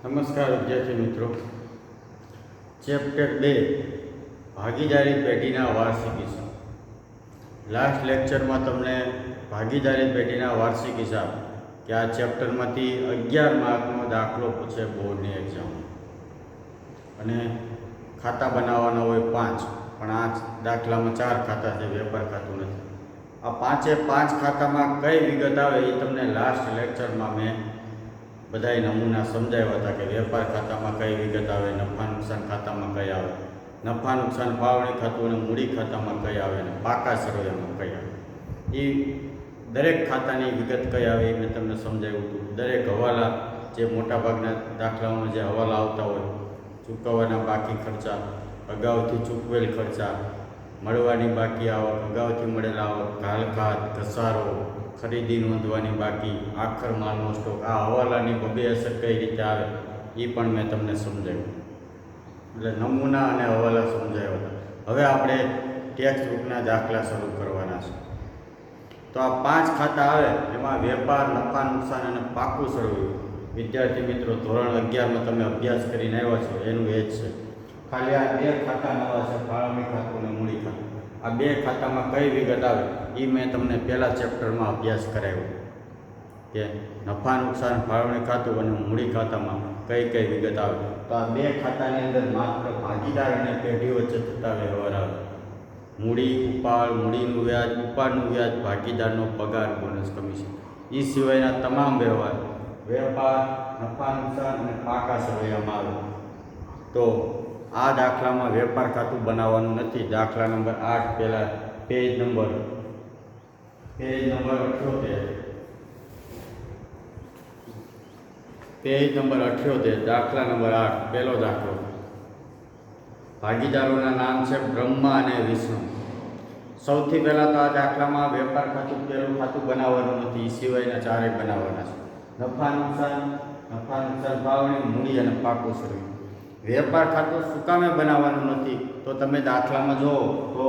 નમસ્કાર વિદ્યાર્થી મિત્રો, ચેપ્ટર 2 ભાગીદારી પેઢીના વાર્ષિક હિસાબ. લાસ્ટ લેક્ચરમાં તમને ભાગીદારી પેઢીના વાર્ષિક હિસાબ કે આ ચેપ્ટરમાંથી 11 માર્કનો દાખલો પૂછે બોર્ડની એક્ઝામ, અને ખાતા બનાવવાના હોય 5, પણ આ દાખલામાં 4 ખાતા છે, વેપાર ખાતું નથી. આ 5 ખાતામાં કઈ વિગત આવે એ તમને લાસ્ટ લેક્ચરમાં મેં બધાય નમૂના સમજાવ્યા હતા કે વેપાર ખાતામાં કઈ વિગત આવે, નફા નુકસાન ખાતામાં કઈ આવે, નફા નુકસાન ફાળવણી ખાતું અને મૂડી ખાતામાં કઈ આવે, અને પાકા સરવૈયામાં કઈ આવે. એ દરેક ખાતાની વિગત કઈ આવે એ મેં તમને સમજાવ્યું હતું. દરેક હવાલા, જે મોટાભાગના દાખલાઓમાં જે હવાલા આવતા હોય, ચૂકવવાના બાકી ખર્ચા, અગાઉથી ચૂકવેલ ખર્ચા, મળવાની બાકી આવક, અગાઉથી મળેલા આવક, ઘાલખાત, ઘસારો, ખરીદી નોંધવાની બાકી, આખર માલનો સ્ટોક, આ હવાલાની બબે અસર કઈ રીતે આવે એ પણ મેં તમને સમજાવ્યું. એટલે નમૂના અને હવાલા સમજાવ્યા હતા. હવે આપણે ટેક્સ્ટ બુકના દાખલા શરૂ કરવાના છે. તો આ 5 ખાતા આવે એમાં વેપાર, નફા નુકસાન અને પાકું સરવૈયું. વિદ્યાર્થી મિત્રો, ધોરણ 11માં તમે અભ્યાસ કરીને આવ્યા છો એનું એ જ છે. ખાલી આ 2 ખાતા નવા છે, ફાળવણી ખાતું અને મૂડી ખાતું. આ 2 ખાતામાં કઈ વિગત આવે એ મેં તમને પહેલા ચેપ્ટરમાં અભ્યાસ કરાવ્યો કે નફા નુકસાન ફાળવણી ખાતું અને મૂડી ખાતામાં કઈ કઈ વિગત આવે. તો આ 2 ખાતાની અંદર માત્ર ભાગીદાર અને પેઢી વચ્ચે થતા વ્યવહાર આવે. મૂડી ઉપાડ, મૂડીનું વ્યાજ, ઉપાડનું વ્યાજ, ભાગીદારનો પગાર, બોનસ, કમિશન, એ સિવાયના તમામ વ્યવહાર વેપાર, નફા નુકસાન અને પાકા સરવૈયામાં આવે. તો આ દાખલામાં વેપાર ખાતું બનાવવાનું નથી. દાખલા નંબર 8 પહેલા પેજ નંબર 78, દાખલા નંબર 8, પહેલો દાખલો. ભાગીદારોના નામ છે બ્રહ્મા અને વિષ્ણુ. સૌથી પહેલાં તો આ દાખલામાં વેપાર ખાતું પહેલું ખાતું બનાવવાનું નથી, એ સિવાયના 4 બનાવવાના છે. નફા નુકસાન ફાળવણી, મૂડી અને પાકું સરવૈયું. વેપાર ખાતું શું કામે બનાવવાનું નથી તો તમે દાખલામાં જુઓ તો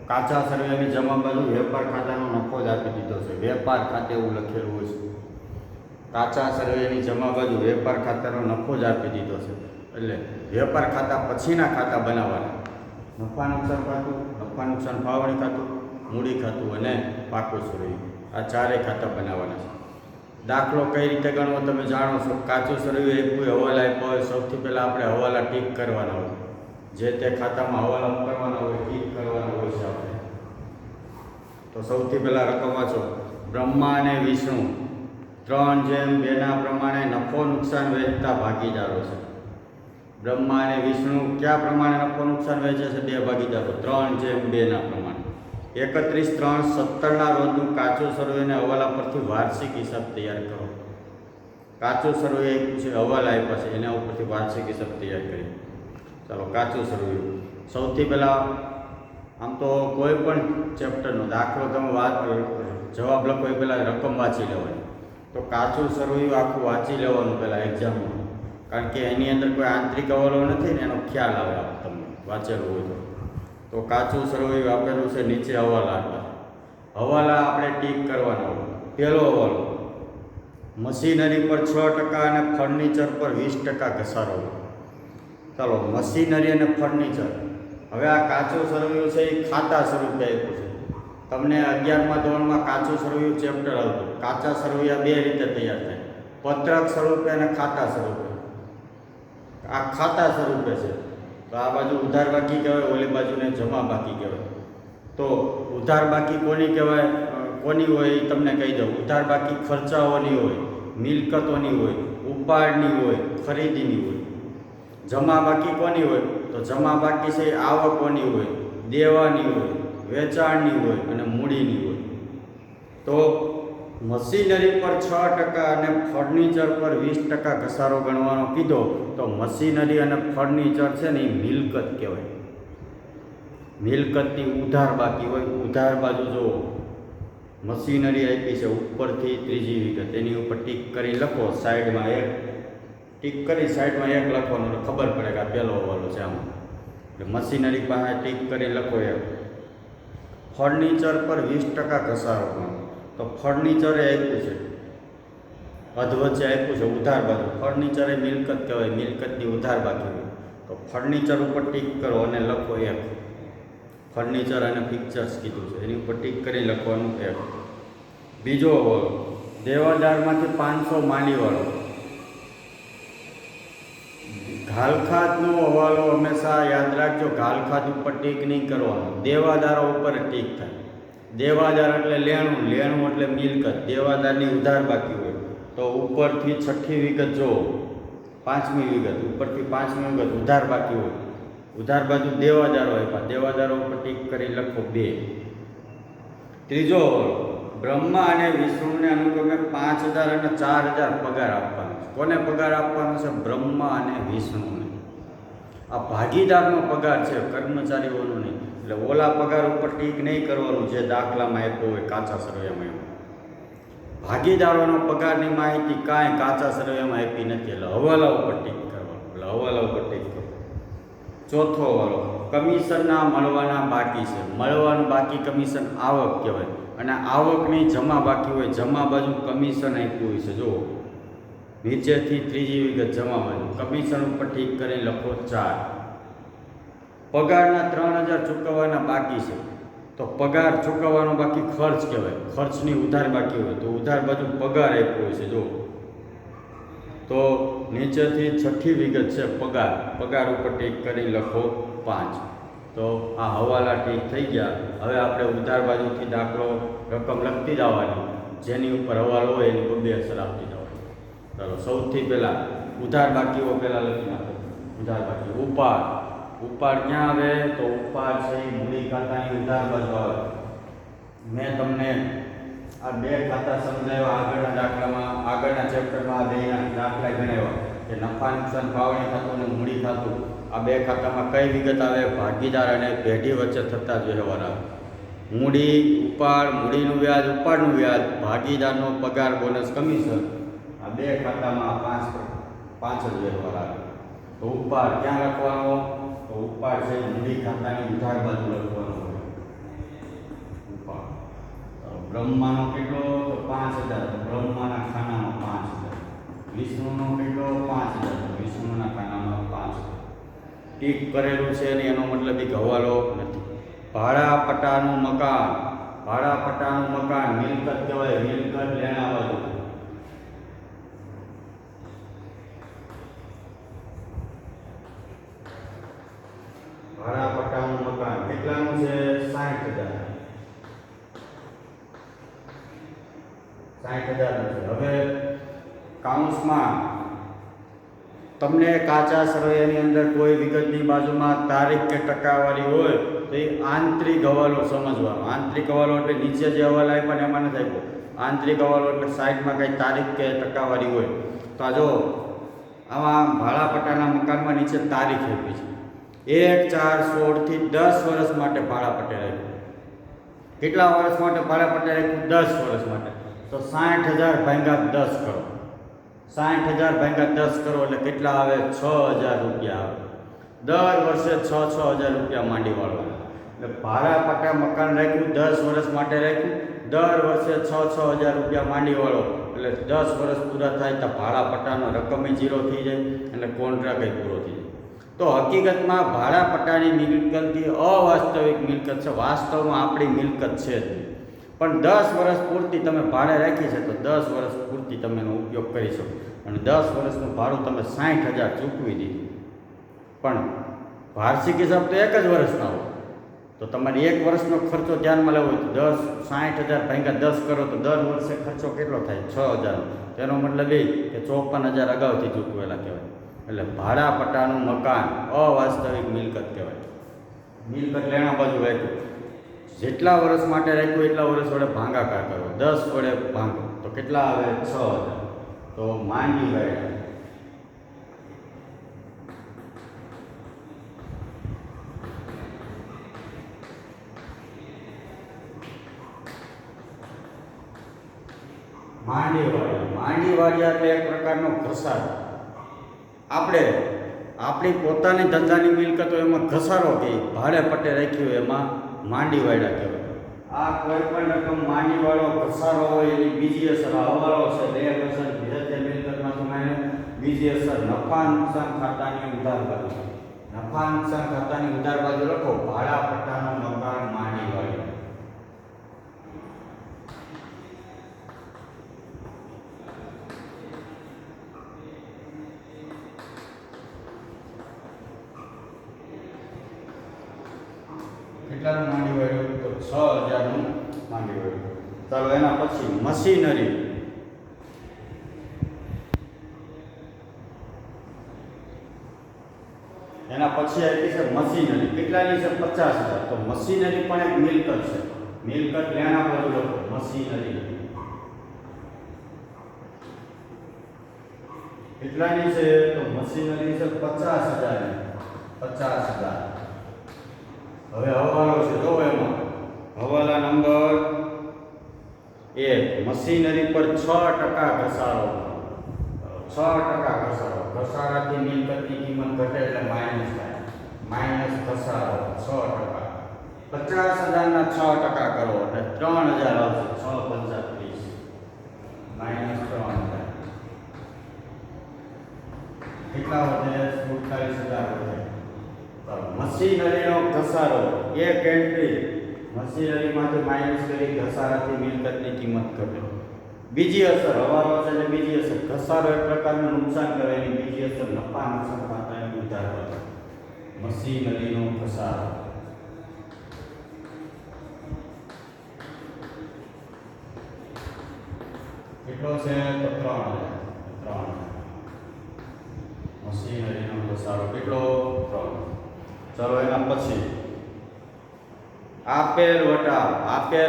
કાચા સરવૈયાની જમા બાજુ વેપાર ખાતાનો નફો જ આપી દીધો છે. વેપાર ખાતે એવું લખેલું હોય છે. કાચા સરવૈયાની જમા બાજુ વેપાર ખાતાનો નફો જ આપી દીધો છે. એટલે વેપાર ખાતા પછીના ખાતા બનાવવાના. નફા નુકસાન ખાતું, નફા નુકસાન ફાળવણી ખાતું, મૂડી ખાતું અને પાકું સરવૈયું, આ 4 ખાતા બનાવવાના છે. દાખલો કઈ રીતે ગણવો તમે જાણો છો. કાચું સરવૈયું એક કોઈ હવાલા આપ્યો હોય, સૌથી પહેલાં આપણે હવાલા ટીક કરવાના હોય. જે તે ખાતામાં હવાલા કરવાના હોય, ટીક કરવાના હોય છે આપણે. તો સૌથી પહેલાં રકમ વાંચો. બ્રહ્મા અને વિષ્ણુ 3:2 પ્રમાણે નફો નુકસાન વહેંચતા ભાગીદારો છે. બ્રહ્મા અને વિષ્ણુ કયા પ્રમાણે નફો નુકસાન વહેંચે છે? 2 ભાગીદારો 3:2 પ્રમાણે. 31/3/17 રોજનું કાચું સરવૈયાને હવાલા પરથી વાર્ષિક હિસાબ તૈયાર કરો. કાચું સરવૈયા આપ્યું છે, હવાલા આપ્યા છે, એના ઉપરથી વાર્ષિક હિસાબ તૈયાર કરીએ. ચાલો, કાચું સરવૈયું. સૌથી પહેલાં આમ તો કોઈ પણ ચેપ્ટરનો દાખલો તમે જવાબ લખો એ પહેલાં રકમ વાંચી લેવાની. તો કાચું સરવૈયું આખું વાંચી લેવાનું પહેલાં એક્ઝામમાં, કારણ કે એની અંદર કોઈ આંતરિક હવાલો નથી ને એનો ખ્યાલ આવે તમને વાંચેલું હોય તો. કાચું સરવૈયું આપેલું છે, નીચે હવાલા આપેલા. હવાલા આપણે ટીક કરવાના હોય. પહેલો હવાલો, મશીનરી પર 6% અને ફર્નિચર પર 20% ઘસારો. ચાલો, મશીનરી અને ફર્નિચર. હવે આ કાચું સરવૈયું છે એ ખાતા સ્વરૂપે આપ્યું છે. તમને 11મા ધોરણમાં કાચું સરવૈયું ચેપ્ટર આવતું. કાચા સરવૈયા 2 રીતે તૈયાર થાય, પત્રક સ્વરૂપે અને ખાતા સ્વરૂપે. આ ખાતા સ્વરૂપે છે. તો આ બાજુ ઉધાર બાકી કહેવાય, ઓલી બાજુને જમા બાકી કહેવાય. તો ઉધાર બાકી કોની કહેવાય, કોની હોય એ તમને કહી દઉં. ઉધાર બાકી ખર્ચાઓની હોય, મિલકતોની હોય, ઉપાડની હોય, ખરીદીની હોય. જમા બાકી કોની હોય તો જમા બાકી છે આવકોની હોય, દેવાની હોય, વેચાણની હોય અને મૂડીની હોય. તો મશીનરી પર 6% અને ફર્નિચર પર 20% ઘસારો ગણવાનો કીધો તો મશીનરી અને ફર્નિચર છે ને એ મિલકત કહેવાય. મિલકતની ઉધાર બાકી હોય. ઉધાર બાજુ જુઓ, મશીનરી આપી છે ઉપરથી ત્રીજી વિગત, એની ઉપર ટીક કરી લખો. સાઈડમાં 1 ટીક કરી, સાઈડમાં 1 લખવાનું એટલે ખબર પડે કે આ પહેલો હવાલો છે આમાં. એટલે મશીનરી પાસે ટીક કરી લખો 1. ફર્નિચર પર 20% ઘસારો ગણો. તો ફર્નિચર એ આપ્યું છે અધવચ્ચે આપ્યું છે ઉધાર બાજુ. ફર્નિચર એ મિલકત કહેવાય, મિલકતની ઉધાર બાકી હોય તો ફર્નિચર ઉપર ટીક કરો અને લખો 1. ફર્નિચર અને પિક્ચર્સ કીધું છે, એની ઉપર ટીક કરી લખવાનું 1. બીજો હવાલો, દેવાદારમાંથી 500 માંડીવાળો. ઘાલખાતનો હવાલો હંમેશા યાદ રાખજો, ઘાલખાત ઉપર ટીક નહીં કરવાનો, દેવાદારો ઉપર ટીક થાય. દેવાદાર એટલે લેણું, લેણું એટલે મિલકત, દેવાદારની ઉધાર બાકી હોય તો ઉપરથી 6ઠ્ઠી વિગત જુઓ, 5મી વિગત, ઉપરથી 5મી વિગત ઉધાર બાકી હોય, ઉધાર બાજુ દેવાદારો આપ્યા, દેવાદારો ઉપર ટીક કરી લખો 2. ત્રીજો હવાલો, બ્રહ્મા અને વિષ્ણુને અનુક્રમે 5000 અને 4000 પગાર આપવાનો છે. કોને પગાર આપવાનો છે? બ્રહ્મા અને વિષ્ણુને. આ ભાગીદારનો પગાર છે, કર્મચારીઓનો નહીં. એટલે ઓલા પગાર ઉપર ટીક નહીં કરવાનું જે દાખલામાં આપ્યો હોય કાચા સરવૈયામાં. ભાગીદારોનો પગારની માહિતી કાંઈ કાચા સરવૈયામાં આપી નથી, એટલે હવાલા ઉપર ટીક કરવાનું, એટલે હવાલા ઉપર ટીક કરો. ચોથો હવાલો, કમિશનના મળવાના બાકી છે. મળવાનું બાકી કમિશન આવક કહેવાય, અને આવકની જમા બાકી હોય, જમા બાજુ કમિશન આપ્યું હોય છે. જુઓ નીચેથી 3જી વિગત જમા બાજુ, કમિશન ઉપર ઠીક કરી લખો 4. પગારના 3000 ચૂકવવાના બાકી છે તો પગાર ચૂકવવાનો બાકી ખર્ચ કહેવાય, ખર્ચની ઉધાર બાકી હોય તો ઉધાર બાજુ પગાર આપ્યો હોય છે. જો તો નીચેથી 6ઠ્ઠી વિગત છે પગાર, પગાર ઉપર ટીક કરી લખો 5. તો આ હવાલા ટીક થઈ ગયા. હવે આપણે ઉધાર બાજુથી દાખલો રકમ લખતી જવાની, જેની ઉપર હવાલો હોય એની 2 અસર આપતી જવાની. ચાલો સૌથી પહેલાં ઉધાર બાકીઓ પહેલાં લખી નાખો. ઉધાર બાકી ઉપાડ, ઉપાડ ક્યાં આવે? તો ઉપાડ છે મૂડી ખાતાની ઉધાર બાજુ આવે. મેં તમને આ 2 ખાતા સમજાવ્યા આગળના દાખલામાં, આગળના ચેપ્ટરમાં આ 2 દાખલા ગણાવ્યા કે નફા નુકસાન ફાળવણી ખાતું અને મૂડી ખાતું. આ 2 ખાતામાં કઈ વિગત આવે? ભાગીદાર અને પેઢી વચ્ચે થતા વ્યવહાર આવે. મૂડી, ઉપાડ, મૂડીનું વ્યાજ, ઉપાડનું વ્યાજ, ભાગીદારનો પગાર, બોનસ, કમિશન. આ 2 ખાતામાં 5 જ વ્યવહાર આવે. તો ઉપાડ ક્યાં લખવાનો? તો ઉપાડ છે મૂડી ખાતાની ઉધાર બાજુ લખવાનો હોય. ઉપાડ બ્રહ્માનો કેટલો? તો 5000, બ્રહ્માના ખાનામાં 5000. વિષ્ણુનો કેટલો? 5000, વિષ્ણુના ખાનામાં 5000. ટીક કરેલું છે ને એનો મતલબ એક હવાલો નથી. ભાડા પટ્ટાનું મકાન, ભાડા પટ્ટાનું મકાન મિલકત કહેવાય, મિલકત લેણા બાજુ. ભાડા પટ્ટાનું મકાન કેટલાનું છે? 60000. 60000 છે. હવે કાઉન્સમાં તમને કાચા સરવૈયાની અંદર કોઈ વિગતની બાજુમાં તારીખ કે ટકાવારી હોય તો એ આંતરિક હવાલો સમજવાનો. આંતરિક હવાલો એટલે નીચે જે હવાલો આપ્યા ને એમાં નથી આપ્યો. આંતરિક હવાલો એટલે સાઈડમાં કંઈ તારીખ કે ટકાવારી હોય તો આ જો આમાં ભાડા પટ્ટાના મકાનમાં નીચે તારીખ આપી છે. 1/4/16 થી 10 વર્ષ માટે ભાડા પટ્ટે રાખ્યું. કેટલા વર્ષ માટે ભાડા પટ્ટે રાખ્યું? 10 વર્ષ માટે. તો 60000 ભાગ્યા 10 કરો. 60000 ભાગ્યા 10 કરો એટલે કેટલા આવે? 6000 રૂપિયા આવે. દર વર્ષે 6-6000 રૂપિયા માંડી વાળવાના. એટલે ભાડા પટ્ટા મકાન રાખ્યું, 10 વર્ષ માટે રાખ્યું, દર વર્ષે 6-6000 રૂપિયા માંડી વાળો. એટલે 10 વર્ષ પૂરા થાય તો ભાડા પટ્ટાનો રકમ 0 થઈ જાય એટલે કોન્ટ્રાક્ટ પૂરો થઈ જાય. તો હકીકતમાં ભાડા પટ્ટાની મિલકતથી અવાસ્તવિક મિલકત છે, વાસ્તવમાં આપણી મિલકત છે જ નહીં. પણ 10 વર્ષ પૂરતી તમે ભાડે રાખી છે તો 10 વર્ષ પૂરતી તમે એનો ઉપયોગ કરી શકો. અને 10 વર્ષનું ભાડું તમે 60000 ચૂકવી દીધું, પણ વાર્ષિક હિસાબ તો 1 જ વર્ષના હોય. તો તમારે 1 વર્ષનો ખર્ચો ધ્યાનમાં લેવો હોય તો 60000 ભાગ્યા 10 કરો તો દર વર્ષે ખર્ચો કેટલો થાય? 6000. તેનો મતલબ એ કે 54000 અગાઉથી ચૂકવેલા કહેવાય. એટલે ભાડા પટ્ટાનું મકાન અવાસ્તવિક મિલકત કહેવાય. મિલકત લેણા બાજુ રાખ્યું, જેટલા વર્ષ માટે રાખ્યું એટલા વર્ષ વડે ભાગાકાર કરો. 10 વડે ભાંગો તો કેટલા આવે? 6000. તો માંડી વાળા માંડીવાળિયા એટલે એક પ્રકારનો ઘસારો. આપણે આપણી પોતાની ધંધાની મિલકતો એમાં ઘસારો કે ભાડે પટ્ટે રાખ્યું એમાં માંડીવાળા કહેવાય. આ કોઈ પણ રકમ માંડી વાળો ઘસારો હોય એની બીજી અસર હવાલો છે દેયક અસર વિધેય મિલકતમાં તમારે બીજી અસર નફા નુકસાન ખાતાની ઉધાર બાજુ નફા નુકસાન ખાતાની ઉધાર બાજુ લખો ભાડા પટ્ટાનો નકાર માંડી વાળી કેટલાનું માંડી વાળ્યું તો 6000 નું માંડી વાળ્યું. ચાલો એના પછી મશીનરી એના પછી આવી છે મશીનરી કેટલાની છે 50000 તો મશીનરી પણ એક મિલકત છે મિલકત લેણા બાજુ લખો મશીનરી કેટલાની છે તો મશીનરી છે 50000 ની 50000 હવે હવાલો છે જો એમાં હવાલા નંબર 1 મશીનરી પર 6% ઘસારો 6% ઘસારો ઘસારાથી મિલકતની કિંમત ઘટે એટલે માઈનસ થાય માઈનસ ઘસારો 6% 50000 ના 6% કરો એટલે 3000 આવશે 6 માઈનસ 3000 કેટલા વધે 47000 વધે. મશીનરીનો ઘસારો એક એન્ટ્રી મશીનરીમાંથી માઈનસ કરી ઘસારાથી મિલકતની કિંમત ઘટે. બીજી અસર હવાલો છે એટલે બીજી અસર ઘસારો એક પ્રકારનું નુકસાન કરે એની બીજી અસર નફા નુકસાન ખાતાની ઉધાર બાજુ મશીનરીનો ઘસારો કેટલો છે તો 3000 મશીનરીનો ઘસારો કેટલો 3. ચાલો એના પછી આપેલ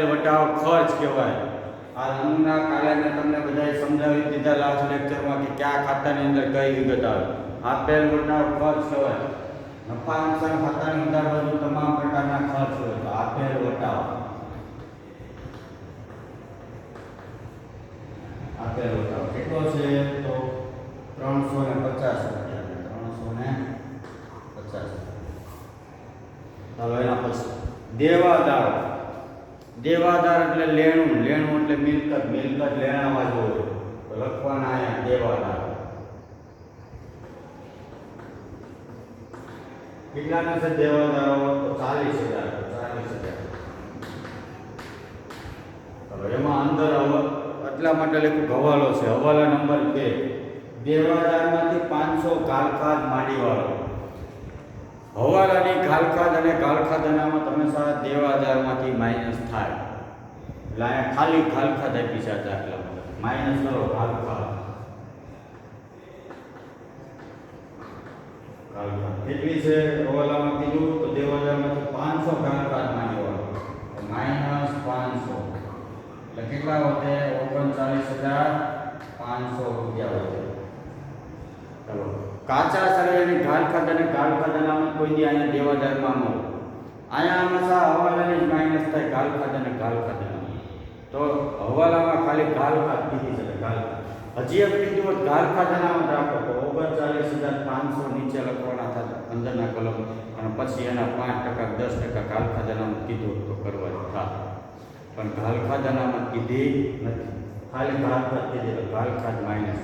વટાવ ખર્ચ કહેવાય. આ નમૂના કાલે મેં તમને બધાએ સમજાવી દીધા લાસ્ટ લેક્ચરમાં કે કયા ખાતાની અંદર કઈ વિગત આવે. આપેલ વટાવ ખર્ચ કહેવાય. નફા નુકસાન ખાતાની અંદર બાજુ તમામ પ્રકારના ખર્ચ હોય તો આપેલ વટાવ કેટલો છે તો 350 રૂપિયા 350. હવે એના પછી દેવાદાર એટલે લેણું એટલે મિલકત લેણામાં જ હોય તો લખવાના અહીંયા દેવાદાર કેટલાના છે દેવાદારો તો 40000 હવે એમાં અંદર એટલા માટે લખ્યું હવાલો છે હવાલા નંબર 2 દેવાદારમાંથી 500 ગાલખાદ માંડીવાળો હવાલાની ગાલખાદ અને ગાલખાદનામાં તમે સારા દેવાદારમાંથી માઈનસ થાય એટલે અહીંયા ખાલી ગાલખાદ આપી છે આટલા માઈનસ કરો ગાલખાદ કેટલી છે હવાલામાં કીધું તો દેવાદારમાંથી 500 ગાલખાદ માંડીવાળો માઈનસ 500 એટલે કેટલા વધે 39500 રૂપિયા વધે. ચાલો કાચા સળિયાની ગાલખાદ અને ગાલખાદનામાં કોઈ દી અહીંયા દેવાદારમાં મળે અહીંયા હંમેશા હવાલાની જ માઇનસ થાય ગાલખાદ અને ગાલખાદનામાં તો હવાલામાં ખાલી ગાલખાદ કીધી છે ગાલખાદ હજી એક કીધું હોત ગાલખાદનામાં જ રાખો તો 39500 નીચે લખવાના થતા અંદરના કલમ અને પછી એના 5% 10% ગાલખાદનામાં કીધું તો કરવા થાય પણ ગાલખાદનામાં કીધી નથી ખાલી ગાલખાદ કીધી તો ગાલખાદ માઇનસ.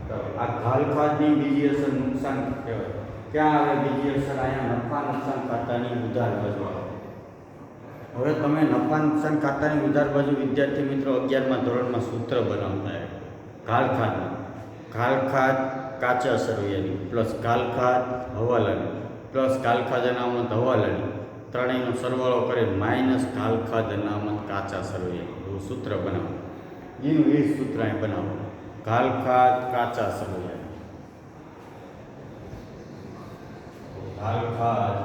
તો આ ગાલખાદની બીજી અસર નુકસાન કહેવાય. ક્યાં આવે બીજી અસર અહીંયા નફા નુકસાન ખાતાની ઉધાર બાજુ આવે. હવે તમે નફા નુકસાન ખાતાની ઉધાર બાજુ વિદ્યાર્થી મિત્રો 11મા ધોરણમાં સૂત્ર બનાવતા ગાલખાદ કાચા સરવૈયાની પ્લસ ગાલખાદ હવાલાની પ્લસ ગાલખાદ અનામત હવાલાની ત્રણેયનો સરવાળો કરી માઇનસ ગાલખાદ અનામત કાચા સરવૈયાની એવું સૂત્ર બનાવો. એનું એ સૂત્ર અહીં બનાવો ગાલખાદ કાચા સરવૈયા ગાલખાદ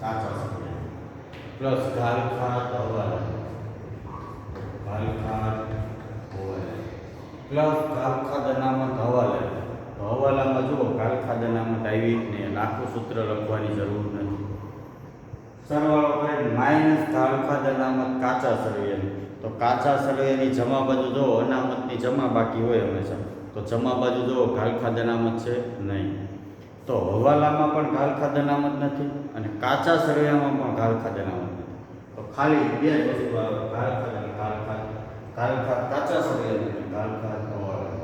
કાચા સરવૈયા પ્લસ ગાલખાદ હવાલા ગાલખાદ પ્લસ ગાલખાદ અનામત હવાલા. હવાલામાં જુઓ ગાલખાદ અનામત આવી ને આખું સૂત્ર લખવાની જરૂર નથી. સરવાળો કરે માઇનસ ગાલખાદ અનામત કાચા સરવૈયાની તો કાચા સરવૈયાની જમા બાજુ જો અનામતની જમા બાકી હોય હંમેશા તો જમા બાજુ જો ગાલખાદ અનામત છે નહીં તો હવાલામાં પણ ઘાલ ખાધ અનામત નથી અને કાચા સરવૈયામાં પણ ઘાલ ખાધ અનામત નથી. તો ખાલી બે જ વસ્તુ આવે, ઘાલ ખાધ અને ઘાલ ખાધ. ઘાલ ખાધ કાચા સરવૈયા નથી, ઘાલ ખાધ હવાલા.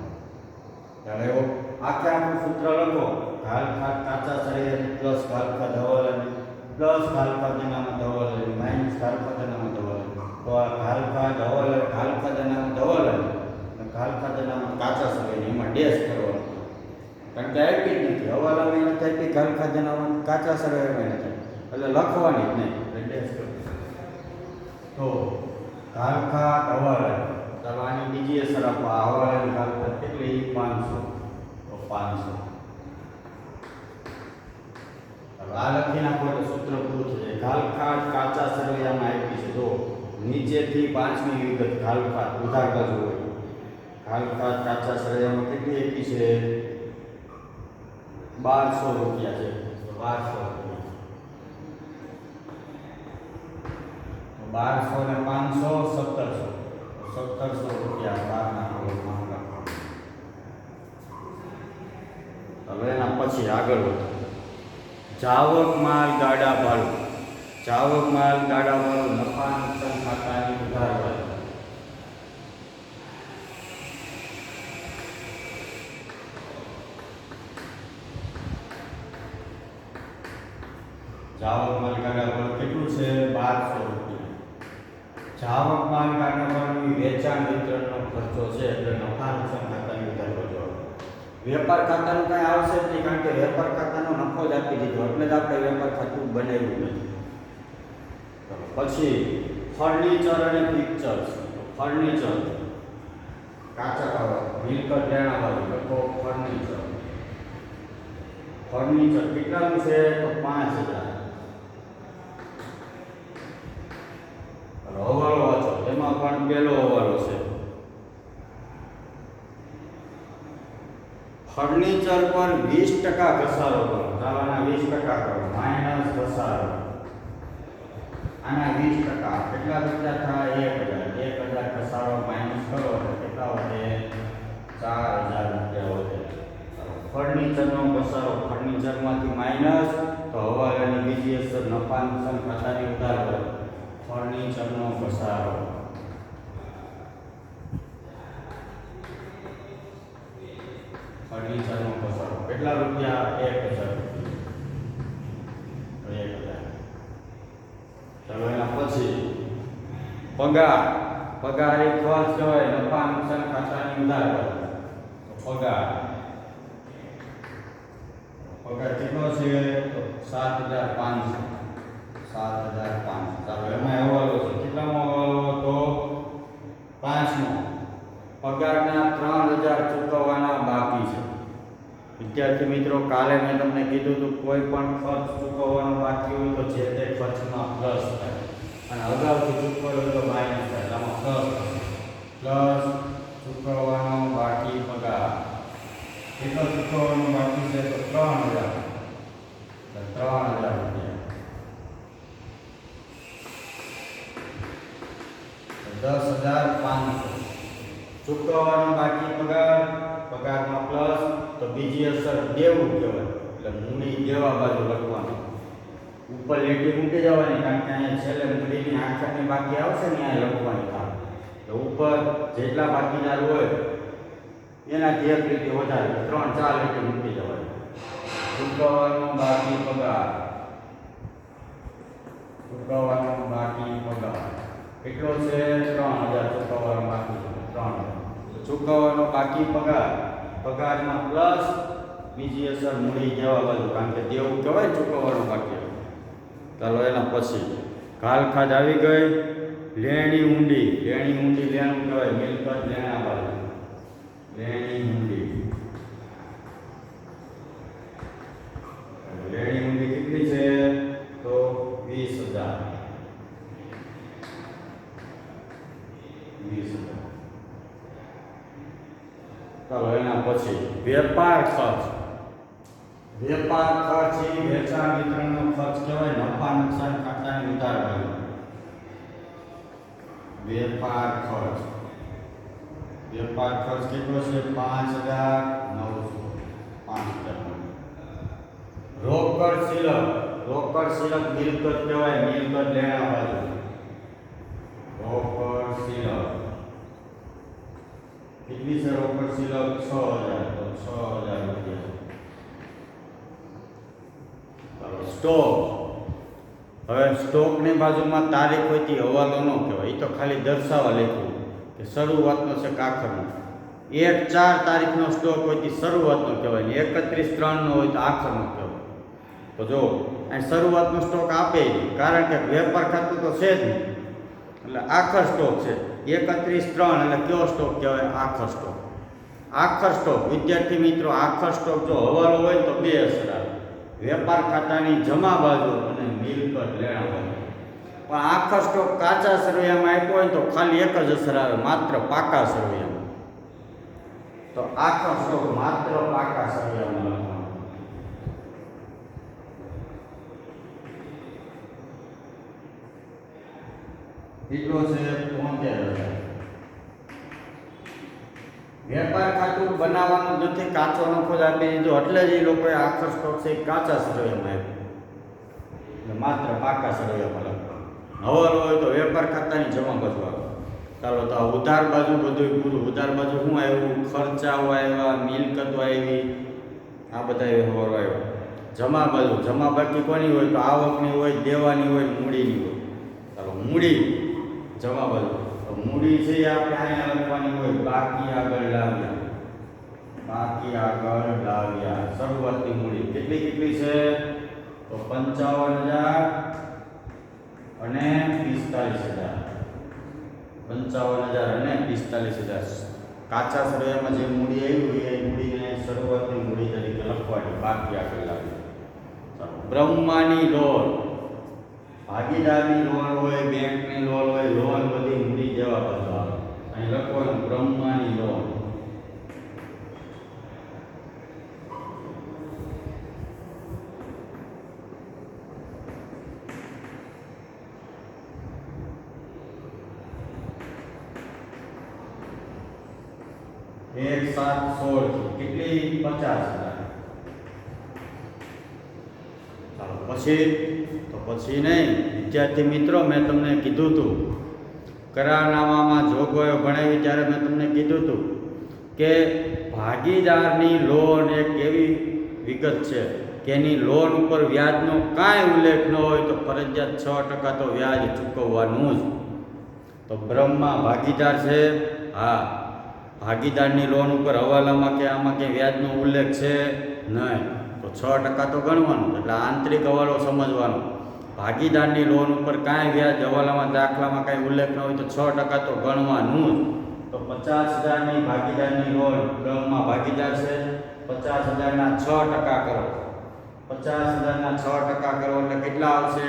ત્યારે એવો આખું સૂત્ર લખો, ઘાલ ખાધ કાચા સરવૈયા પ્લસ ઘાલ ખાધ હવાલા પ્લસ ઘાલ ખાધ અનામત હવાલા માઇનસ ઘાલ ખાધ અનામત હવાલા. તો આ ઘાલ ખાધ હવાલા, ઘાલ ખાધ અનામત હવાલા અને ઘાલ ખાધ અનામત કાચા સરવૈયા એમાં ડેશ કરવાનો. કારણ કે આપી જ નથી, હવાલામાં નથી આપી, ઘાલ ખાધ અનામત કાચા સરવૈયામાં નથી, એટલે લખવાની જ નહીં, એટલે ડેશ કરવાની. તો ઘાલ ખાધ હવાલા, ચાલો આની બીજી અસર આપો. આ હવાલાની ઘાલ ખાધ કેટલી? 500. તો 500 આ લખી નાખો એટલે સૂત્ર પૂરું થઈ જાય. ઘાલ ખાધ કાચા સરવૈયામાં આપી છે. જો નીચેથી 5મી વિગત ઘાલ ખાધ ઉધાર બાજુ હોય. ઘાલ ખાધ કાચા સરવૈયામાં કેટલી આપી છે? 1200 રૂપિયા છે. 1200 રૂપિયા. 1200 ને 500 1700. 1700 રૂપિયા 12 ના કરોડમાં લખો. હવે એના પછી આગળ વધો. જાવક માલ ગાડા ભાડું. જાવક માલ ગાડા ભાડું નફા નુકસાન ખાતાની ઉધાર બાજુ. જાવક માલ ગાડા ભાડું કેટલું છે? 1200 રૂપિયા. જાવક માલ ગાડા ભાડું વેચાણ વિતરણનો ખર્ચો છે, એટલે નફા નુકસાન ખાતાની ઉધાર બાજુ. વેપાર ખાતાનું કઈ આવશે જ નહીં, કારણ કે વેપાર ખાતાનો નફો જ આપી દીધો, એટલે જ આપણે વેપાર ખાતું બનાવ્યું નથી. પછી ફર્નિચર અને પિક્ચર્સ. ફર્નિચર કાચા મિલકત લેણાવાળી તો ફર્નિચર. ફર્નિચર કેટલાનું છે? તો 5000. હવાલો વાંચો, એમાં પણ પહેલો હવાલો છે. ફર્નિચર પર 20% ઘસારો કરો. ચાલાના 20% કરો, માઇનસ ઘસારો. આના 20% કેટલા રૂપિયા થાય? 1000. 1000 ઘસારો માઇનસ કરો એટલે કેટલા વધે? 4000 રૂપિયા વધે. ફર્નિચરનો ઘસારો, ફર્નિચરમાંથી માઇનસ, તો હવાલાની બીજી અસર નફા નુકસાન ખાતાની ઉધાર વધે. ફર્નિચરનો ઘસારો. ફર્નિચરનો ઘસારો કેટલા રૂપિયા? 1000 રૂપિયા. 1000. ચાલો એના પછી પગાર. પગાર એક ખર્ચ કહેવાય, નફા નુકસાન ખાતાની ઉધાર વધે. તો પગાર. પગાર કેટલો છે? તો 7500. 7500. ચાલો એમાં હવાલો છે. કેટલામો હવાલો? તો 5મો. પગારના 3000 ચૂકવવાના બાકી છે. વિદ્યાર્થી મિત્રો, કાલે મેં તમને કીધું હતું કોઈ પણ ખર્ચ ચૂકવવાનો બાકી હોય તો જે તે ખર્ચમાં પ્લસ થાય, અને અગાઉથી ચૂકવેલો હોય તો માઇનસ થાય. આમાં પ્લસ પ્લસ ચૂકવવાનો બાકી પગાર. કેટલો ચૂકવવાનો બાકી છે? તો 3000. 3000 રૂપિયા. 10500 ચૂકવવાનો બાકી પગાર. પગારમાં પ્લસ, તો બીજી અસર દેવું કહેવાય, એટલે મૂડી દેવા બાજુ લખવાનું. ઉપર લીટી મૂકી જવાની, કારણ કે અહીંયા છેલ્લે મૂડીની આખરની બાકી આવશે ને અહીંયા લખવાની થાય. તો ઉપર જેટલા બાકીદાર હોય એનાથી એક લીટી વધારે, 3-4 લીટી મૂકી જવાની. ચૂકવવાનો બાકી પગાર. ચૂકવવાનો બાકી પગાર કેટલો છે? 3000 ચૂકવવાનો બાકી છે. 3000 ચૂકવવાનો બાકી પગાર. પગારમાં પ્લસ, બીજી અસર મૂડી દેવા બાજુ, કારણ કે દેવું કહેવાય ચૂકવવાનું બાકી. ચાલો એના પછી ઘાલ ખાધ આવી ગઈ. લેણી ઊંડી. લેણી ઊંડી લેણું કહેવાય, મિલકત લેણા બાજુ. લેણી ઊંડી. લેણી ઊંડી કેટલી છે? તો 20000. 20000. ચાલો એના પછી વેપાર ખર્ચ. વેપાર ખર્ચ એ વેચાણ વિતરણનો ખર્ચ કહેવાય, નફા નુકસાન ખાતાની ઉધાર બાજુ. વેપાર ખર્ચ. વેપાર ખર્ચ કેટલો છે? 5900. 5000. રોકડ શિલક, રોકડ શિલક મિલકત કહેવાય, મિલકત લેણા બાજુ. રોકડ શિલક કેટલી છે? રોકડ શિલક 6000, તો 6000 રૂપિયા. ચાલો સ્ટોક. હવે સ્ટોકની બાજુમાં તારીખ હોય તે હવાલો ન કહેવાય, એ તો ખાલી દર્શાવવા લખ્યું કે શરૂઆતનો છે કે આખરનો. 1/4 તારીખનો સ્ટોક હોય તે શરૂઆતનો કહેવાય ને 31/3 હોય તો આખરનો કહેવાય. તો જો અહીં શરૂઆતનો સ્ટોક આપે નહીં, કારણ કે વેપાર ખાતું તો છે જ નહીં, એટલે આખર સ્ટોક છે. 31/3 એટલે કયો સ્ટોક કહેવાય? આખર સ્ટોક. આખર સ્ટોક વિદ્યાર્થી મિત્રો, આખર સ્ટોક જો હવાલો હોય તો બે અસર આવે, વેપાર ખાતાની જમા બાજુ અને મિલકત લેણા બાજુ. પણ આખર સ્ટોક કાચા સરવૈયામાં આપ્યો હોય તો ખાલી એક જ અસર આવે, માત્ર પાકા સરવૈયામાં. તો આખર સ્ટોક માત્ર પાકા સરવૈયામાં લખવાનો. કેટલો છે? 75,000. વેપાર ખાતું બનાવવાનું નથી, કાચો નફો જ આપી દીધો, એટલે જ એ લોકોએ આખર સ્ટોક છે કાચા સરવૈયામાં આપ્યો, એટલે માત્ર પાકા સરવૈયામાં લખવાનું. હવાલો હોય તો વેપાર ખાતાની જમા બાજુ આવે. ચાલો તો આ ઉધાર બાજુ બધું પૂરું. ઉધાર બાજુ શું આવ્યું? ખર્ચાઓ આવ્યા, મિલકતો આવી, આ બધા વ્યવહારો આવ્યા. જમા બાજુ, જમા બાકી કોની હોય? તો આવકની હોય, દેવાની હોય, મૂડીની હોય. ચાલો મૂડી જમા બાજુ. તો મૂડી છે એ આપણે અહીંયા લખવાની હોય, બાકી આગળ લાવ્યા. બાકી આગળ લાવ્યા. શરૂઆતની મૂડી કેટલી કેટલી છે? તો 55,000 અને 45,000. 55,000 અને 45,000. કાચા સરવૈયામાં જે મૂડી આવી એ મૂડીને શરૂઆતની મૂડી તરીકે લખવાની, બાકી આગળ લાવી. ચાલો બ્રહ્માની લોન, ભાગીદારની લોન હોય, બેંકની લોન હોય, લોન બધી મૂડી જેવા બધા અહીં લખવાનું બ્રહ્માની લોન. એક 7/16 કેટલી? 50,000. ચાલો પછી નહીં વિદ્યાર્થી મિત્રો, મેં તમને કીધું હતું કરારનામામાં જોગવાઈઓ ભણાવી ત્યારે મેં તમને કીધું હતું કે ભાગીદારની લોન એક એવી વિગત છે કે એની લોન ઉપર વ્યાજનો કાંઈ ઉલ્લેખ ન હોય તો ફરજિયાત 6% તો વ્યાજ ચૂકવવાનું જ. તો બ્રહ્મા ભાગીદાર છે, હા, ભાગીદારની લોન ઉપર હવાલામાં કે આમાં કે વ્યાજનો ઉલ્લેખ છે નહીં, તો 6% તો ગણવાનું. એટલે આંતરિક હવાલો સમજવાનો. ભાગીદારની લોન ઉપર કાંઈ વ્યાજ હવાલામાં દાખલામાં કાંઈ ઉલ્લેખ ન હોય તો 6% તો ગણવાનું જ. તો 50,000ની ભાગીદારની લોન, બ્રહ્મા ભાગીદાર છે, 50,000ના 6% કરો. 50,000ના 6% કરો એટલે કેટલા આવશે?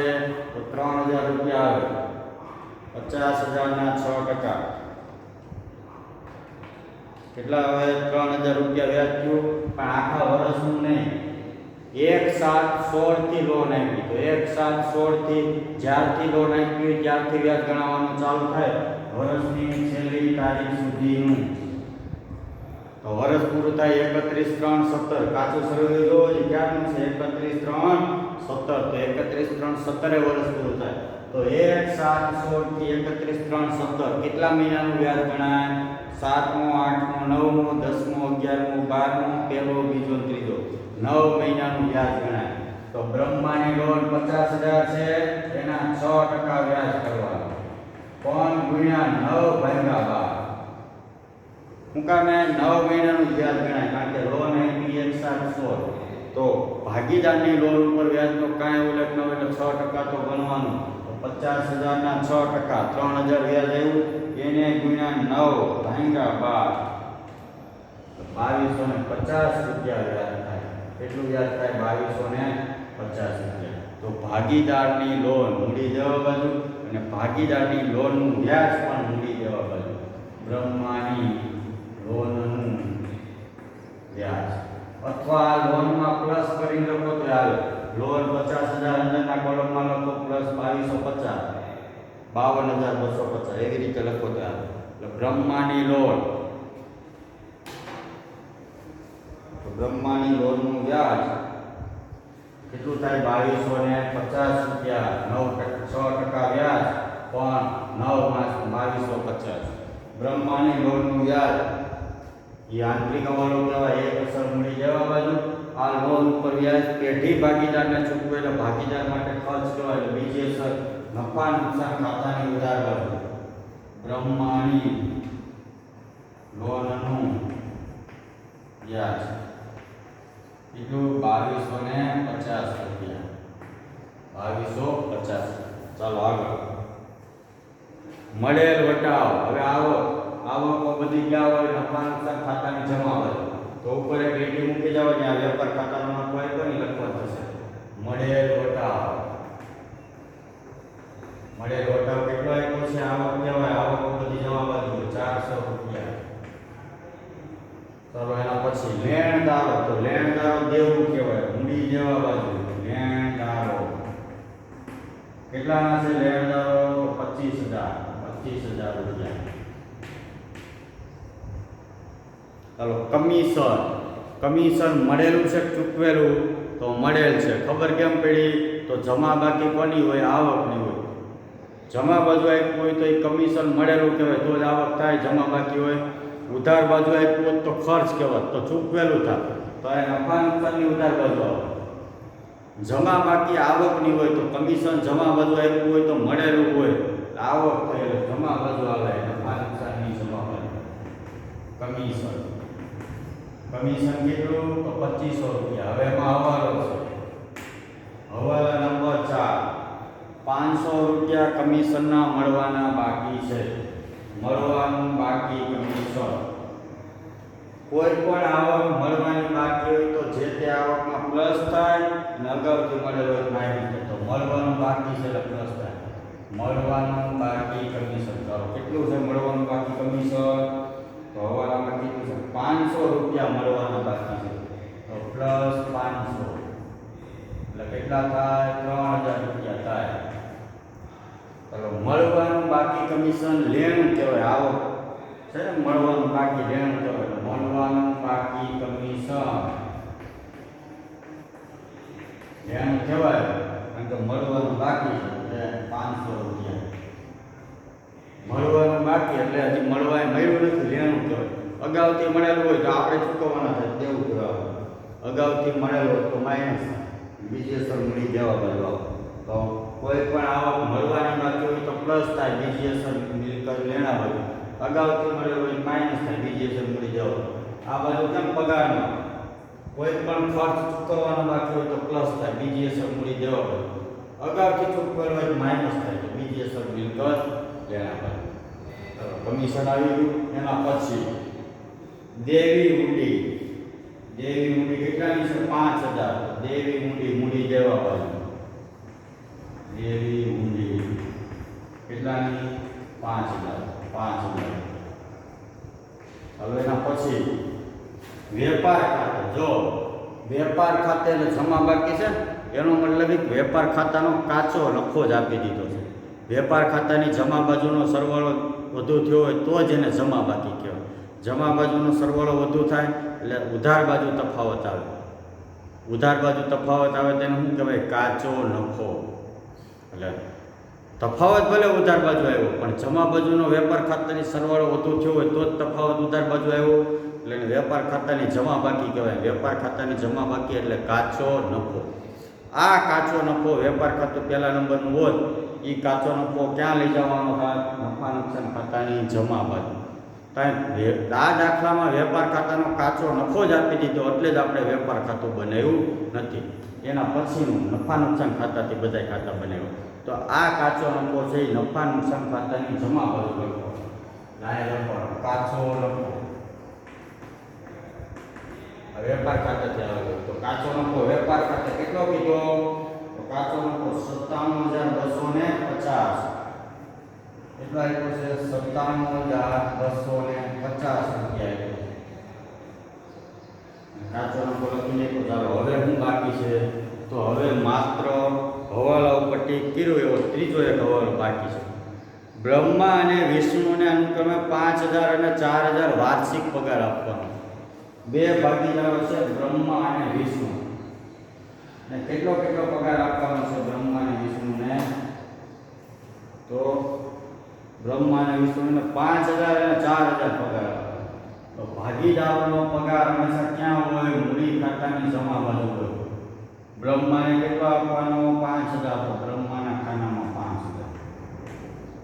તો 3,000 રૂપિયા આવે. 50,000ના 6% કેટલા આવે? 3,000 રૂપિયા વ્યાજ થયું. પણ આખા વર્ષનું નહીં, 1/7/16 થી લોન આપી. તો 1/7/16 થી જ્યારથી લોન આપી ત્યારથી વ્યાજ ગણવાનું ચાલુ થાય વર્ષની છેલ્લી તારીખ સુધીનું. તો વર્ષ પૂરું થાય 31/3/17. કાચું સરવૈયું જોવો જ ક્યારનું છે? 31/3/17. તો 31/3/17 વર્ષ પૂરું થાય. તો 1/7/16 થી 31/3/17 કેટલા મહિનાનું વ્યાજ ગણાય? 7મો, 8મો, 9મો, 10મો, 11મો, 12મો, પહેલો, બીજો, ત્રીજો, 9 મહિનાનું વ્યાજ ગણાય. તો બ્રહ્માની લોન 50,000 છે, એના 6% વ્યાજ કરવાનું. કોણ? ગુણ્યા 9/12. શું કામે? 9 મહિનાનું વ્યાજ ગણાય, કારણ કે લોન આપી 1/7/16. તો ભાગીદારની લોન ઉપર વ્યાજનો કાંઈ ઉલ્લેખ ન હોય એટલે 6% તો ગણવાનું. તો 50,000ના 6%, 3,000 વ્યાજ આવ્યું, એને ગુણ્યા 9/12. 2250 રૂપિયા વ્યાજ થાય. કેટલું વ્યાજ થાય? 2250 રૂપિયા. તો ભાગીદારની લોન મૂડી દેવા બાજુ અને ભાગીદારની લોનનું વ્યાજ પણ મૂડી દેવા બાજુ. બ્રહ્માની લોનનું વ્યાજ, અથવા લોનમાં પ્લસ કરી લખો તો હાલે. લોન 50,000 અંદરના કોલમમાં લખો પ્લસ 2250, 52,250 એવી રીતે લખો તો હાલે. એટલે બ્રહ્માની લોન, બ્રહ્માની લોનનું વ્યાજ કેટલું થાય 2250 રૂપિયા 6% વ્યાજ પણ 9 માસ 2250. બ્રહ્માની લોનનું વ્યાજ એ આંતરિક હવાલો કહેવાય. એક અસર મળી જવા બાજુ આ લોન ઉપર વ્યાજ પેઢી ભાગીદારને ચૂકવેલા ભાગીદાર માટે ખર્ચ કહેવાય. બીજી અસર નફા નુકસાન ખાતાની ઉધાર બાજુ બ્રહ્માની લોનનું વ્યાજ કેટલું 2250 રૂપિયા 2250. ચાલો આગળ મળેલ વટાવ. હવે આવકો બધી ક્યાં હોય? નફા નુકસાન ખાતાની જમા બાજુ. તો ઉપર એક લીટી મૂકી જવાની. આ વેપાર ખાતાનો નફો આપ્યો ને લખવા થશે મળેલ વટાવ. મળેલ વટાવ કેટલો આપ્યો છે? આવક કહેવાય. આવકો બધી જમા બાજુ 400 રૂપિયા. ચાલો એના પછી લેણદારો. તો લેણદારો દેવું કહેવાય. મૂડી દેવા બાજુ લેણદારો કેટલાના છે? લેણદારો 25000 રૂપિયા. ચાલો કમિશન મળેલું છે ચૂકવેલું? તો મળેલ છે. ખબર કેમ પડી? તો જમા બાકી કોની હોય? આવકની હોય. જમા બાજુ આપ્યું હોય તો એ કમિશન મળેલું કહેવાય. તો જ આવક થાય. જમા બાકી હોય ઉધાર બાજુ આપ્યું હોત તો ખર્ચ કહેવાય. તો ચૂકવેલું થાય. તો એ નફા નુકસાનની ઉધાર બાજુ આવે. જમા બાકી આવકની હોય તો કમિશન જમા બાજુ આપ્યું હોય તો મળેલું હોય આવક થાય. જમા બાજુ આવે નફા નુકસાનની જમા બાજુ કમિશન કેટલું? તો 2500 રૂપિયા. હવે એમાં હવાલો છે. હવાલા નંબર 4 500 રૂપિયા કમિશનના મળવાના બાકી છે. મળવાનું બાકી કમિશન. કોઈ પણ આવક મળવાની બાકી હોય તો જે તે આવકમાં પ્લસ થાય અને અગાઉથી મળેલ હોય માઇનસ થાય. તો મળવાનું બાકી છે એટલે પ્લસ થાય. મળવાનું બાકી કમિશન. ચાલો કેટલું છે મળવાનું બાકી કમિશન? તો હવાલામાં કેટલું છે? 500 રૂપિયા મળવાના બાકી છે. તો પ્લસ 500 એટલે કેટલા થાય? 3000 રૂપિયા થાય. ચાલો મળવાનું બાકી કમિશન લેણું કહેવાય. આવક છે ને મળવાનું બાકી લેણું કહેવાય. મળવાનું બાકી કમિશન લેણું કહેવાય. કારણ કે મળવાનું બાકી છે એટલે 500 રૂપિયા. મળવાનું બાકી એટલે હજી મળવા મળ્યું નથી. લેણું કહેવાય. અગાઉથી મળેલું હોય તો આપણે ચૂકવવાના થાય. દેવું કહેવાય. અગાઉથી મળેલું હોય તો માઇનસ. બીજી અસર મળી જવા બાજુ આવે. તો કોઈ પણ આવક મળવાની બાકી હોય તો પ્લસ થાય. બીજી અસર મિલકત લેણા બાજુ અગાઉથી મળેલું હોય માઇનસ થાય. બીજી અસર મળી જવા. આ બાજુ કેમ પગારનો કોઈ પણ ખર્ચ ચૂકવવાનો બાકી હોય તો પ્લસ થાય. બીજી અસર મળી જવા બાજુ અગાઉથી ચૂકવેલું હોય માઇનસ થાય. બીજી અસર મિલકત લેણા બાજુ. કમિશન આવી ગયું. એના પછી દેવી મૂડી. દેવી મૂડી કેટલાની છે? 5000. દેવી મૂડી દેવા બાજુ દેવી મૂડી કેટલાની? 5000. હવે એના પછી વેપાર ખાતે. જો વેપાર ખાતે એટલે જમા બાકી છે એનો મતલબ વેપાર ખાતાનો કાચો નફો જ આપી દીધો છે. વેપાર ખાતાની જમા બાજુનો સરવાળો વધુ થયો હોય તો જ એને જમા બાકી કહેવાય. જમા બાજુનો સરવાળો વધુ થાય એટલે ઉધાર બાજુ તફાવત આવે. ઉધાર બાજુ તફાવત આવે તેને શું કહેવાય? કાચો નફો. એટલે તફાવત ભલે ઉધાર બાજુ આવ્યો પણ જમા બાજુનો વેપાર ખાતાની સરવાળો વધુ થયો હોય તો જ તફાવત ઉધાર બાજુ આવ્યો એટલે વેપાર ખાતાની જમા બાકી કહેવાય. વેપાર ખાતાની જમા બાકી એટલે કાચો નફો. આ કાચો નફો વેપાર ખાતું પહેલા નંબરનું હોય એ કાચો નફો ક્યાં લઈ જવાનો થાય? નફા નુકસાન ખાતાની જમા બાજુ. આ દાખલામાં વેપાર ખાતાનો કાચો નફો જ આપી દીધો એટલે જ આપણે વેપાર ખાતું બનાવ્યું નથી. એના પછીનું નફા નુકસાન ખાતાથી બધા ખાતા બનાવ્યું. તો આ કાચો નફો છે એ નફા નુકસાન ખાતાની જમા બાજુ લખો. કાચો નફો વેપાર ખાતાથી આવે. તો કાચો નફો વેપાર ખાતે કેટલો કીધો? તો કાચો નફો 57250. કેટલો આપ્યો છે? 57250 રૂપિયા. કાચો નફો લખીને તો ચાલો હવે શું બાકી છે? તો હવે માત્ર હવાલા ઉપર ટીક કર્યો એવો ત્રીજો એક હવાલો બાકી છે. બ્રહ્મા અને વિષ્ણુને અનુક્રમે 5000 અને 4000 વાર્ષિક પગાર આપવાનો. બે ભાગીદારો છે બ્રહ્મા અને વિષ્ણુ. ને કેટલો કેટલો પગાર આપવાનો છે બ્રહ્મા અને વિષ્ણુને? તો બ્રહ્મા અને વિષ્ણુને 5000 અને 4000 પગાર આપવાનો. તો ભાગીદારોનો પગાર હંમેશા ક્યાં હોય? મૂડી ખાતાની જમા બાજુ હોય. બ્રહ્માને કેટલો આપવાનો? 5000. તો બ્રહ્માના ખાનામાં 5000.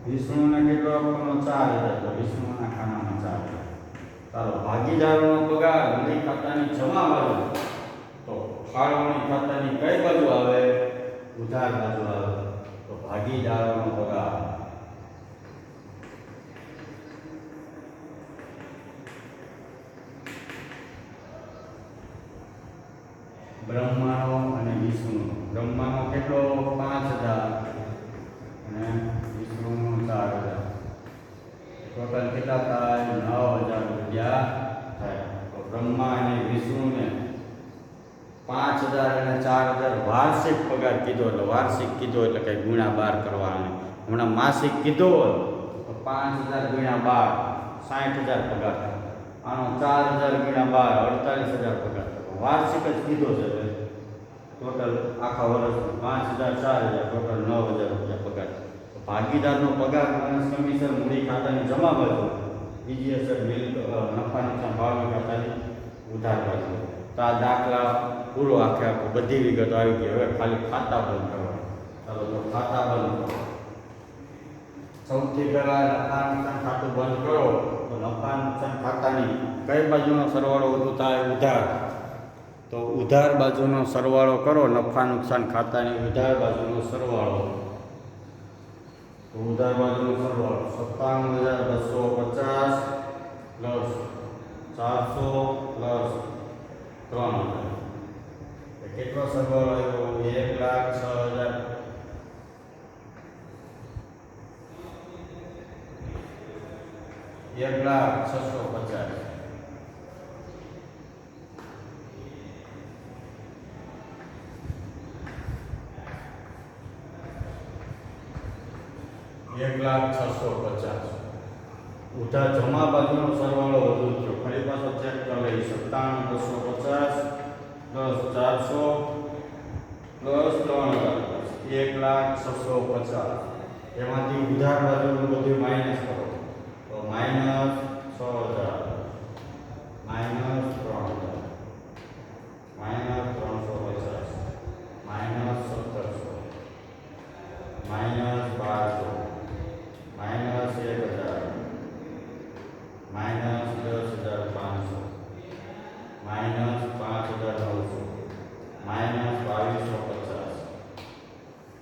વિષ્ણુને કેટલો આપવાનો? 4000. તો વિષ્ણુના ખાનામાં 4000. ચાલો, ભાગીદારોનો પગાર મૂડી ખાતાની જમા બાજુ, તો ફાળવણી ખાતાની કઈ બાજુ આવે? ઉધાર બાજુ આવે. તો ભાગીદારોનો પગાર બ્રહ્માનો અને વિષ્ણુનો. બ્રહ્માનો કેટલો? 5000 અને વિષ્ણુનો 4000. ટોટલ કેટલા થાય? 9000 રૂપિયા થાય. તો બ્રહ્મા અને વિષ્ણુને 5000 અને 4000 વાર્ષિક પગાર કીધો. એટલે વાર્ષિક કીધો એટલે કઈ ગુણ્યા 12 કરવાના. હમણાં માસિક કીધો હોય તો 5000 ગુણ્યા 12 60000 પગાર થાય. આનો 4000 ગુણ્યા 12 48000 પગાર થાય. વાર્ષિક જ કીધો છે. ટોટલ આખા વર્ષ 5000 4000 ટોટલ 9000 રૂપિયા પગાર. ભાગીદારનો પગાર માઇનસ કમિશન મૂડી ખાતાની જમા બાજુ, બીજી અસર નફા નુકસાન ફાળવણી ખાતાની ઉધાર બાજુ. તો આ દાખલા પૂરો આખે બધી વિગતો આવી ગઈ. હવે ખાલી ખાતા બંધ કરવા. ચાલો, તો ખાતા બંધ કરો. સૌથી પહેલા નફા નુકસાન ખાતું બંધ કરો. તો નફા નુકસાન ખાતાની કઈ બાજુનો સરવાળો વધુ થાય? ઉધાર. તો ઉધાર બાજુનો સરવાળો કરો. નફા નુકસાન ખાતાની ઉધાર બાજુનો સરવાળો. તો ઉધાર બાજુનો સરવાળો 57250 પ્લસ 400 પ્લસ 3000. કેટલો સરવાળો આવ્યો? 1,06,000. 1,06,50. 1,06,50. ઉધાર જમા બાજુનો સરવાળો વધુ થયો. ફરી પાછો ચેક કરી લઈએ. 57,250 પ્લસ 400 પ્લસ 3000 1,06,50. એમાંથી ઉધાર બાજુનું બધું માઇનસ કરો. તો minus 6,000 minus 3000 minus 350 minus 1700 minus 1200 minus 1,000 minus 10,500 minus 5,900 minus 2,250.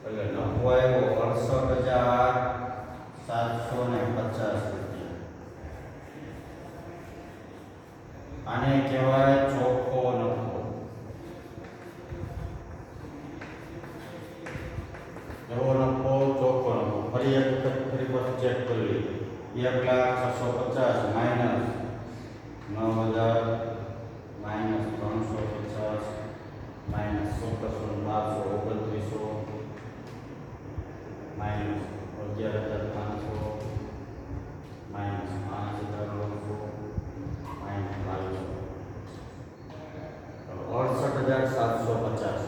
એટલે નફો આવ્યો 68,750 રૂપિયા. આને કહેવાય ચોખ્ખો નફો. એવો નફો, ચોખ્ખો નફો. ફરી એક વખત ફરી પાછું ચેક કરી લઈએ. 1,06,50 minus 9,000 minus 350 minus 17,1200 2900 minus 11,500 minus 5,900 minus 2,200. 68,750.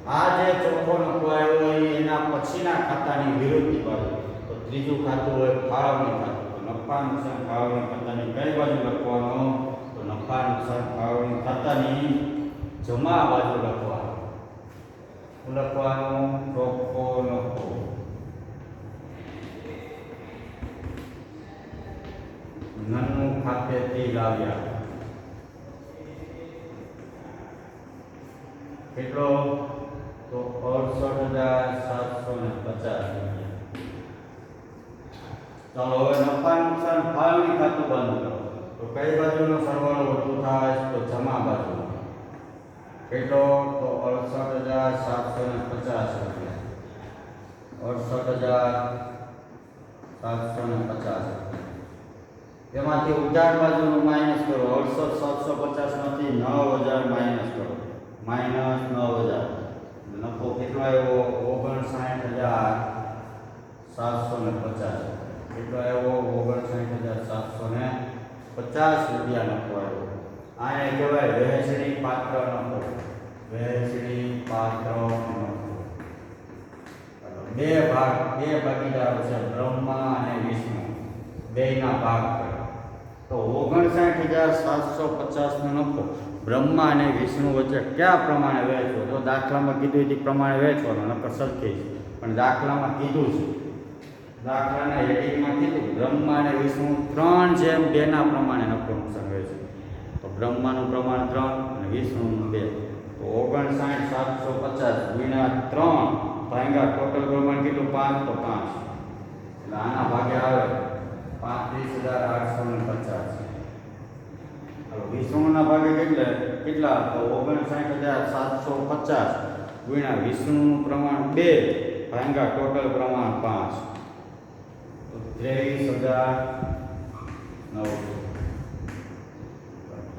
આ જે ચોખ્ખો નફો આવ્યો એના પછીના ખાતાની વિરુદ્ધ બાજુ. તો ત્રીજું ખાતું હોય ફાળવણી ખાતું. તો નફા નુકસાન ફાળવણી ખાતાની કઈ બાજુ લખવાનો? તો નફા નુકસાન ફાળવણી ખાતાની જમા બાજુ લખવાનો. લખવાનું ચોખ્ખો નફો. નન્નું ખાતેથી લાવ્યા. કેટલો? તો 68,750 રૂપિયા. ચાલો, હવે નફા નુકસાન ફાળવણી ખાતું બંધ કરો. તો કઈ બાજુનો સરવાળો વધુ થાય? તો જમા બાજુ. કેટલો? તો 68,750 રૂપિયા. 68,750. એમાંથી ઉધાર બાજુનું માઇનસ કરો. 68,750 માંથી 9,000 માઇનસ કરો. માઇનસ 9,000. નફો કેટલો આવ્યો? 59,750. કેટલો આવ્યો? 59,750 રૂપિયા નફો આવ્યો. આને કહેવાય વહેંચણી પાત્ર નફો. વહેંચણી પાત્ર નફો. બે ભાગીદારો છે બ્રહ્મા અને વિષ્ણુ, બેયના ભાગ કરે તો 59,750 નો નફો બ્રહ્મા અને વિષ્ણુ વચ્ચે કયા પ્રમાણે વહેંચવો? જો દાખલામાં કીધું તે પ્રમાણે વહેંચવાનો, નકર સરખી છે. પણ દાખલામાં કીધું છે, દાખલાના હેડિંગમાં કીધું બ્રહ્મા અને વિષ્ણુ 3:2 ના પ્રમાણે નફો નુકસાન વહેંચે. તો બ્રહ્માનું પ્રમાણ 3 અને વિષ્ણુનું 2. તો 59,750 ગુણ્યા 3 ભાગ્યા ટોટલ પ્રમાણ કેટલું? 5. તો 5 એટલે આના ભાગે આવે 35,850. હવે વિષ્ણુના ભાગે કેટલા? તો 59,750 ગુણ્યા વિષ્ણુનું પ્રમાણ 2 ભાગ્યા ટોટલ પ્રમાણ 5. તો 23,900.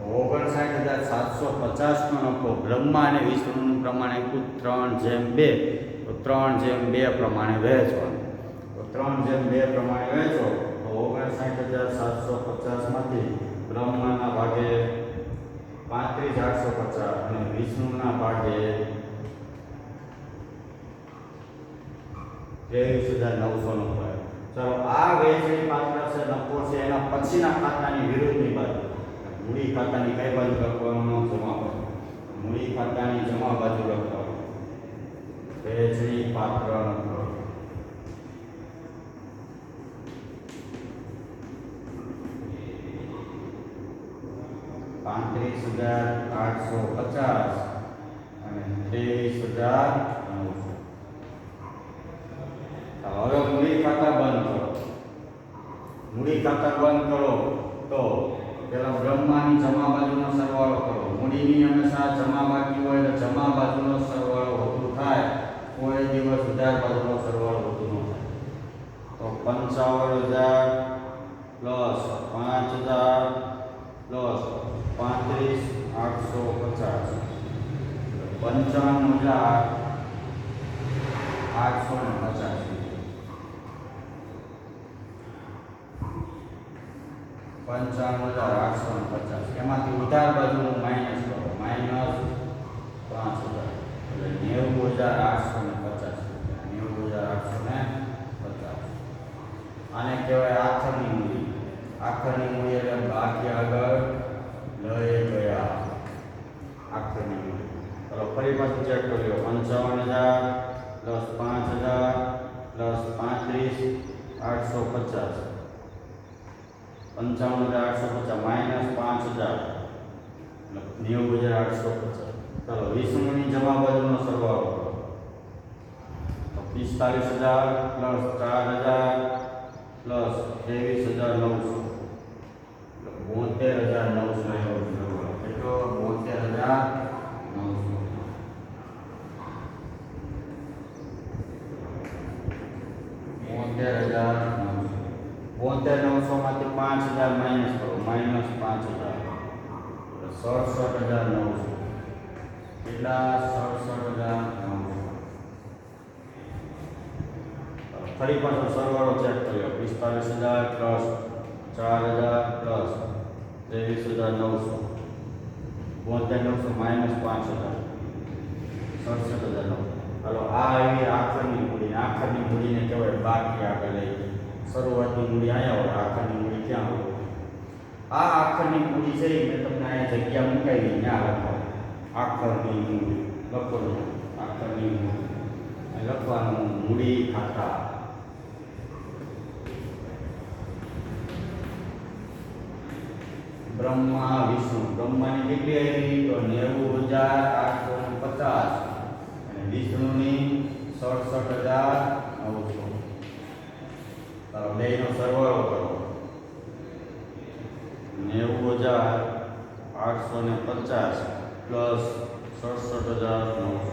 59,750 નો નફો બ્રહ્મા અને વિષ્ણુનું પ્રમાણ આપ્યું 3:2. તો 3:2 પ્રમાણે વહેંચવાનું. તો 3:2 પ્રમાણે વહેંચો તો 59,750 માંથી બ્રહ્માના ભાગે 35,850 અને વિષ્ણુના ભાગે 23,900 નો પડે. ચાલો, આ વહેંચણી પાત્ર છે, નફો છે, એના પછીના ખાતાની વિરુદ્ધની બાજુ મૂડી ખાતાની કઈ બાજુ લખવાનું? જમા બાજુ. મૂડી ખાતાની જમા બાજુ લખવાનું વહેંચણી પાત્ર નફો. $35,850 અને 23,900. હવે મૂડી ખાતા બંધ કરો. મૂડી ખાતા બંધ કરો તો પેલા બ્રહ્માની જમા બાજુનો સરવાળો કરો. મૂડીની હંમેશા જમા બાકી હોય એટલે જમા બાજુનો સરવાળો વધુ થાય, કોઈ દિવસ ઉધાર બાજુનો સરવાળો વધુ ન થાય. તો 55,000 પ્લસ 5,000 પ્લસ 35,850 55,850. એમાંથી ઉધાર બાજુનું માઇનસ કરો, -5,000 એટલે 90,850. 90,850. આને કહેવાય આખરની મૂડી. આખરની મૂડી એટલે બાકી આગળ લઈ ગયા. આખરની મૂડી. ચલો ફરી પાછું ચેક કરી લો. 55,000 પ્લસ 5,000 પ્લસ 35,850. 55,850 માઇનસ 5,000 90,850. ચાલો, વિષ્ણુની જમા બાજુનો સરવાળો કરો તો 45,000 પ્લસ 4,000 પ્લસ 23,900 72,900. કેટલો? 72,900. 72,900 માંથી 5,000 માઇનસ કરો, -5,000 67,900. કેટલા? 67,900. ફરી પાછો સરવાળો ચેક કર્યો. 45,000 પ્લસ 4,000 પ્લસ 23,900 72,900 માઇનસ 5,000 67,900. હાલો, આ આવી આખરની મૂડી. આખરની મૂડીને કહેવાય બાકી આગળ લઈ ગઈ. શરૂઆતની મૂડી અહીંયા હોય, આખરની મૂડી ક્યાં હોય? આ આખરની મૂડી છે મેં તમને અહીંયા જગ્યા મુકાવી, ત્યાં લખો આખરની મૂડી. લખો આખરની મૂડી. લખવાનું મૂડી ખાતા. બ્રહ્મા વિષ્ણુ. બ્રહ્માની કેટલી આવી? તો 90,850 અને વિષ્ણુની 67,900. ચાલો, બેયનો સરવાળો કરો. 90,850 પ્લસ 67,900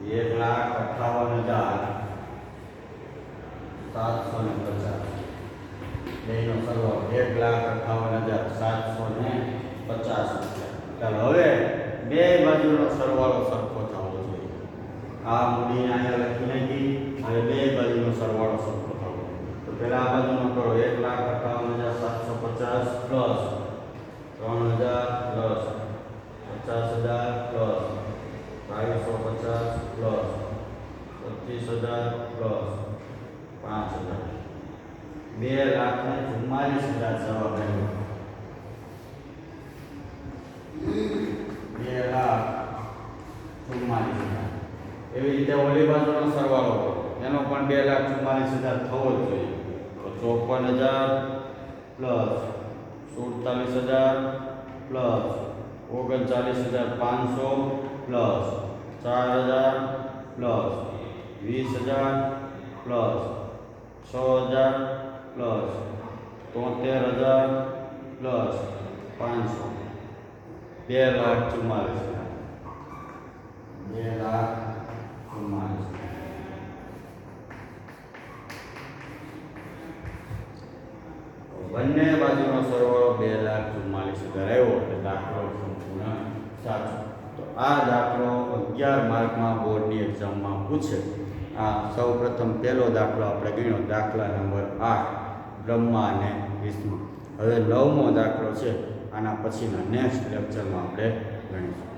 1,58,750. બેયનો સરવાળો 1,58,750 રૂપિયા. ચાલો, હવે બે બાજુનો સરવાળો સરખો થવો જોઈએ. આ મૂડીને અહીંયા લખી નાખી. હવે બે બાજુનો સરવાળો સરખો થવો. તો પહેલા આ બાજુનો કરો. 1,58,750 પ્લસ 3,000 પ્લસ 50,000 પ્લસ 25,000 પ્લસ 5,000 2,44,000 જવાબ આવ્યો. 2,44,000. એવી રીતે ઓલી બાજુનો સરવાળો કરો, એનો પણ 2,44,000 થવો જ જોઈએ. તો 54,000 plus 47,000 plus 39,500 plus 4,000 plus 20,000 plus 6,000 plus 73,000 plus 500 2,44,000. 2,44,000. બંને બાજુનો સરવાળો 2,44,000 આવ્યો એટલે દાખલો સંપૂર્ણ સાચો. તો આ દાખલો 11 માર્કમાં બોર્ડની એક્ઝામમાં પૂછે. આ સૌપ્રથમ પહેલો દાખલો આપણે ગણ્યો, દાખલા નંબર 8 બ્રહ્મા અને વિષ્ણુ. હવે 9મો દાખલો છે, આના પછીના નેક્સ્ટ લેક્ચરમાં આપણે ગણીશું.